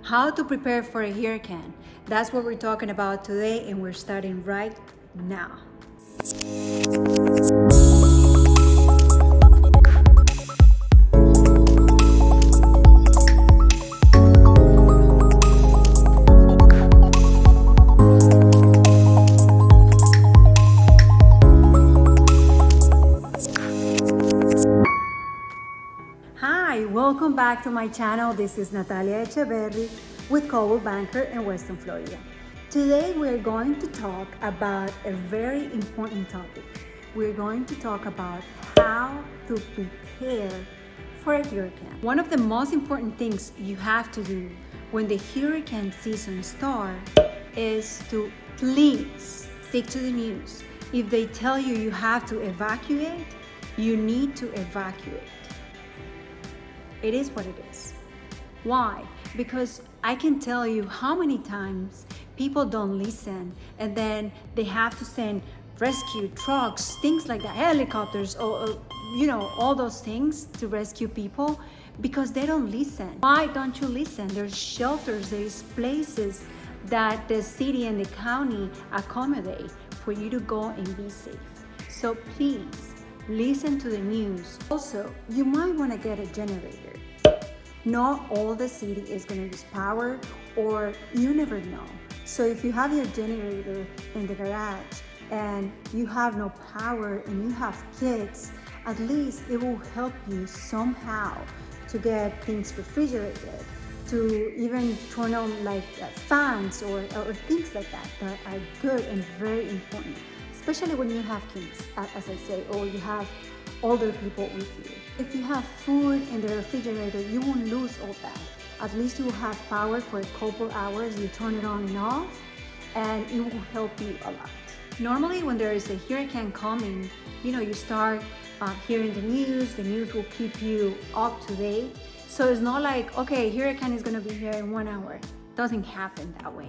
How to prepare for a hurricane. That's what we're talking about today, and we're starting right now. Hi, welcome back to my channel. This is Natalia Echeverri with Coldwell Banker in Weston Florida. Today we're going to talk about a very important topic. We're going to talk about how to prepare for a hurricane. One of the most important things you have to do when the hurricane season starts is to please stick to the news. If they tell you you have to evacuate, you need to evacuate. It is what it is. Why? Because I can tell you how many times people don't listen, and then they have to send rescue trucks, things like that, helicopters, or all those things to rescue people because they don't listen. Why don't you listen? There's shelters, there's places that the city and the county accommodate for you to go and be safe. So please, listen to the news. Also, you might want to get a generator. Not all the city is going to use power, or you never know. So if you have your generator in the garage and you have no power and you have kids, at least it will help you somehow to get things refrigerated, to even turn on like fans or things like that are good and very important. Especially when you have kids, as I say, or you have older people with you. If you have food in the refrigerator, you won't lose all that. At least you will have power for a couple hours. You turn it on and off, and it will help you a lot. Normally, when there is a hurricane coming, you start hearing the news. The news will keep you up to date. So it's not like, okay, hurricane is gonna be here in 1 hour. It doesn't happen that way.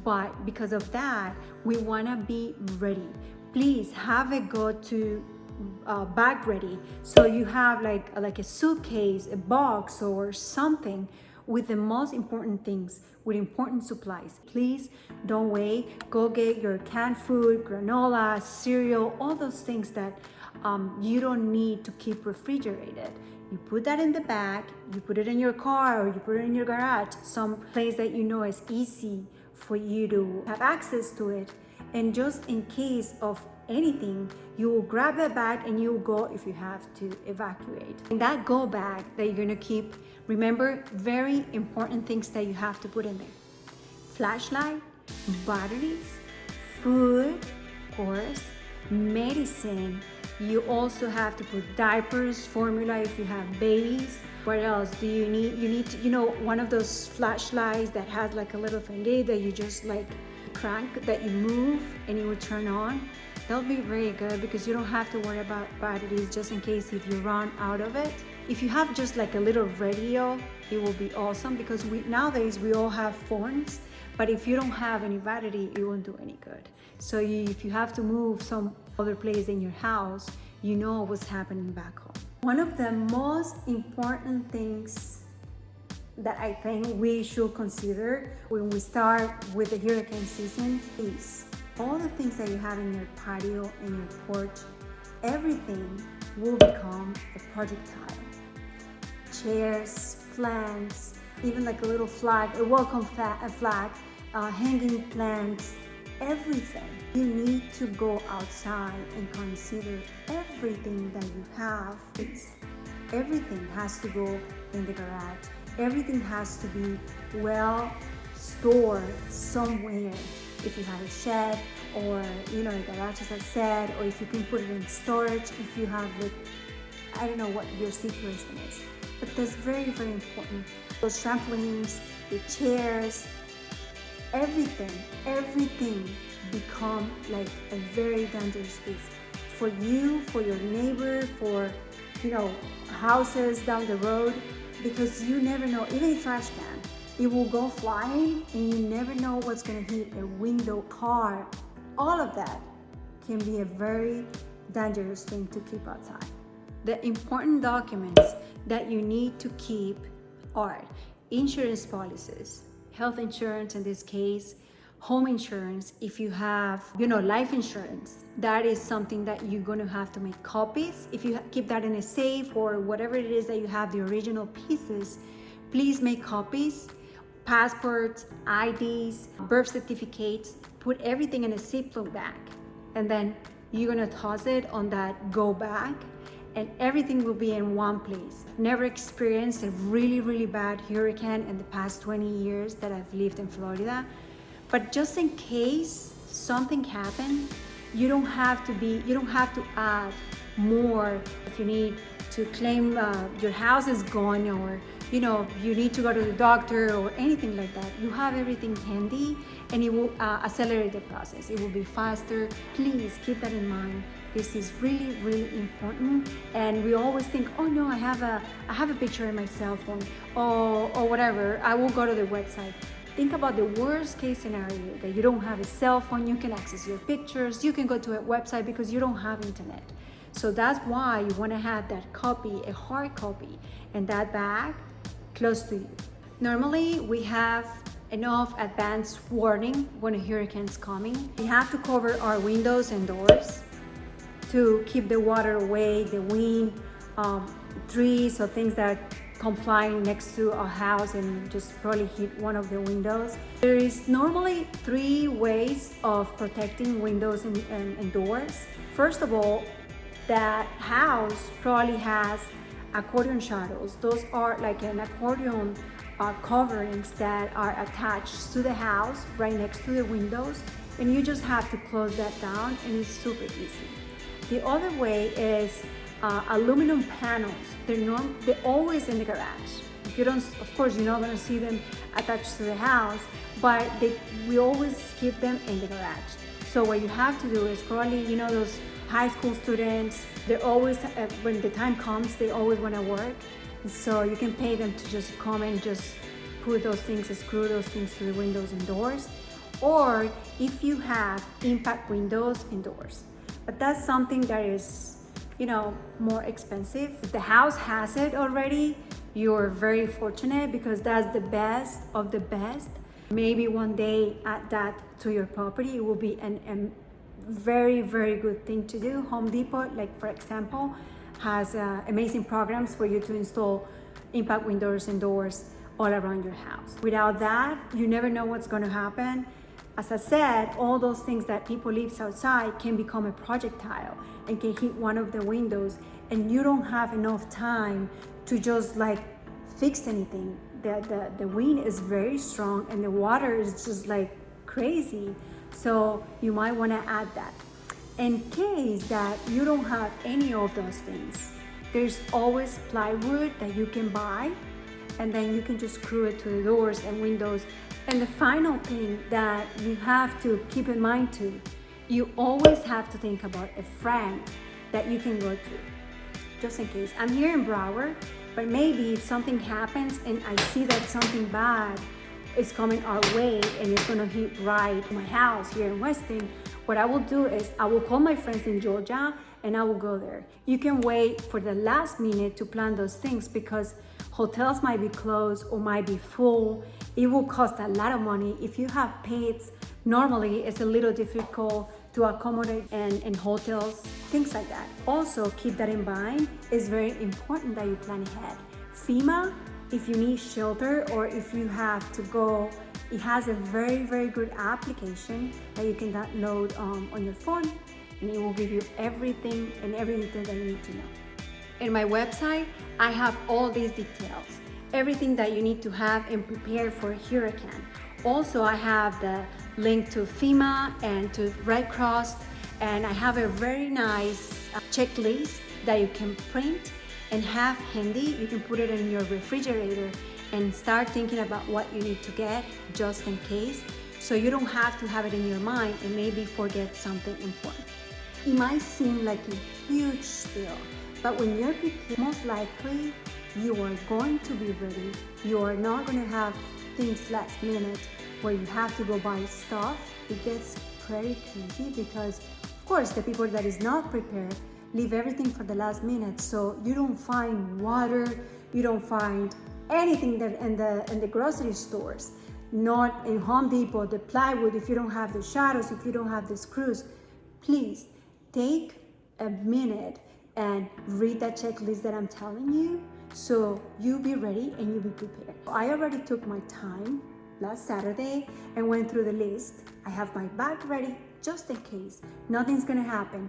But because of that, we wanna be ready. Please have a go-to bag ready, so you have like a suitcase, a box, or something with the most important things, with important supplies. Please don't wait. Go get your canned food, granola, cereal, all those things that you don't need to keep refrigerated. You put that in the bag, you put it in your car, or you put it in your garage, some place that you know is easy for you to have access to it. And just in case of anything, you will grab that bag and you will go if you have to evacuate. In that go bag that you're gonna keep, remember very important things that you have to put in there: flashlight, batteries, food, of course, medicine. You also have to put diapers, formula if you have babies. What else do you need? You need to, one of those flashlights that has like a little thingy that you just like crank, that you move and it will turn on. That'll be very good because you don't have to worry about batteries just in case if you run out of it. If you have just like a little radio, it will be awesome because nowadays we all have phones, but if you don't have any battery, it won't do any good. So if you have to move some other place in your house, you know what's happening back home. One of the most important things that I think we should consider when we start with the hurricane season is all the things that you have in your patio and your porch. Everything will become a projectile. Chairs, plants, even like a little flag, a welcome flag, hanging plants, everything. You need to go outside and consider everything that you have. Everything has to go in the garage. Everything has to be well stored somewhere. If you have a shed, or a garage, as I said, or if you can put it in storage, if you have I don't know what your situation is, but that's very, very important. Those trampolines, the chairs, everything become like a very dangerous space for you, for your neighbor, for houses down the road, because you never know. Even a trash can, it will go flying and you never know what's going to hit a window, car. All of that can be a very dangerous thing to keep outside. The important documents that you need to keep are insurance policies, health insurance in this case, home insurance, if you have, life insurance, that is something that you're going to have to make copies. If you keep that in a safe or whatever it is that you have, the original pieces, please make copies. Passports, IDs, birth certificates, put everything in a Ziploc bag, and then you're gonna toss it on that go bag, and everything will be in one place. Never experienced a really bad hurricane in the past 20 years that I've lived in Florida, but just in case something happened, you don't have to add more. If you need to claim your house is gone, or you need to go to the doctor or anything like that, you have everything handy, and it will accelerate the process. It will be faster. Please keep that in mind. This is really important. And we always think, oh no, I have a picture in my cell phone, or whatever, I will go to the website. Think about the worst case scenario, that you don't have a cell phone, you can access your pictures, you can go to a website because you don't have internet. So that's why you want to have that copy, a hard copy, in that bag close to you. Normally, we have enough advance warning when a hurricane's coming. We have to cover our windows and doors to keep the water away, the wind, trees or things that come flying next to a house and just probably hit one of the windows. There is normally 3 ways of protecting windows and doors. First of all, that house probably has accordion shutters. Those are like an accordion coverings that are attached to the house right next to the windows, and you just have to close that down, and it's super easy. The other way is aluminum panels. They're always in the garage. If you don't, of course, you're not going to see them attached to the house, but we always keep them in the garage. So what you have to do is probably, those high school students, they're always, when the time comes, they always want to work. So you can pay them to just come and just put those things, screw those things to the windows and doors. Or if you have impact windows and doors. But that's something that is, more expensive. If the house has it already, you're very fortunate, because that's the best of the best. Maybe one day add that to your property. It will be a very good thing to do. Home Depot, like for example, has amazing programs for you to install impact windows and doors all around your house. Without that, you never know what's going to happen. As I said, all those things that people leave outside can become a projectile and can hit one of the windows, and you don't have enough time to just fix anything. The wind is very strong and the water is just crazy. So you might want to add that. In case that you don't have any of those things, there's always plywood that you can buy, and then you can just screw it to the doors and windows. And the final thing that you have to keep in mind too, you always have to think about a friend that you can go to, just in case. I'm here in Broward, but maybe if something happens and I see that something bad is coming our way and it's gonna hit right my house here in Weston, what I will do is I will call my friends in Georgia and I will go there. You can wait for the last minute to plan those things, because hotels might be closed or might be full. It will cost a lot of money. If you have pets, normally it's a little difficult to accommodate in hotels, things like that. Also, keep that in mind. It's very important that you plan ahead. FEMA, if you need shelter or if you have to go, it has a very good application that you can download on your phone, and it will give you everything that you need to know. In my website, I have all these details, everything that you need to have and prepare for a hurricane. Also, I have the link to FEMA and to Red Cross, and I have a very nice checklist that you can print and have handy. You can put it in your refrigerator and start thinking about what you need to get just in case, so you don't have to have it in your mind and maybe forget something important. It might seem like a huge deal, but when you're prepared, most likely you are going to be ready. You are not going to have things last minute where you have to go buy stuff. It gets pretty crazy because, of course, the people that is not prepared leave everything for the last minute. So you don't find water, you don't find anything that in the grocery stores. not in Home Depot, the plywood, if you don't have the shadows, if you don't have the screws, please take a minute and read that checklist that I'm telling you, so you'll be ready and you'll be prepared. I already took my time last Saturday and went through the list. I have my bag ready just in case. Nothing's gonna happen.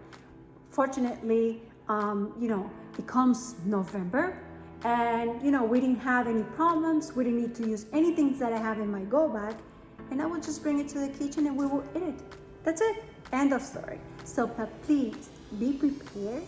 Fortunately, it comes November, and we didn't have any problems. We didn't need to use anything that I have in my go bag, and I will just bring it to the kitchen and we will eat it. That's it. End of story. So please be prepared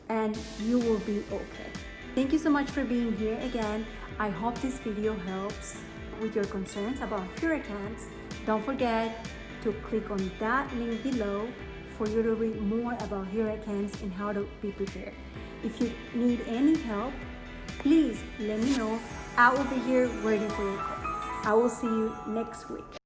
and you will be okay. Thank you so much for being here again. I hope this video helps with your concerns about hurricanes. Don't forget to click on that link below for you to read more about hurricanes and how to be prepared. If you need any help, please let me know. I will be here waiting for your call. I will see you next week.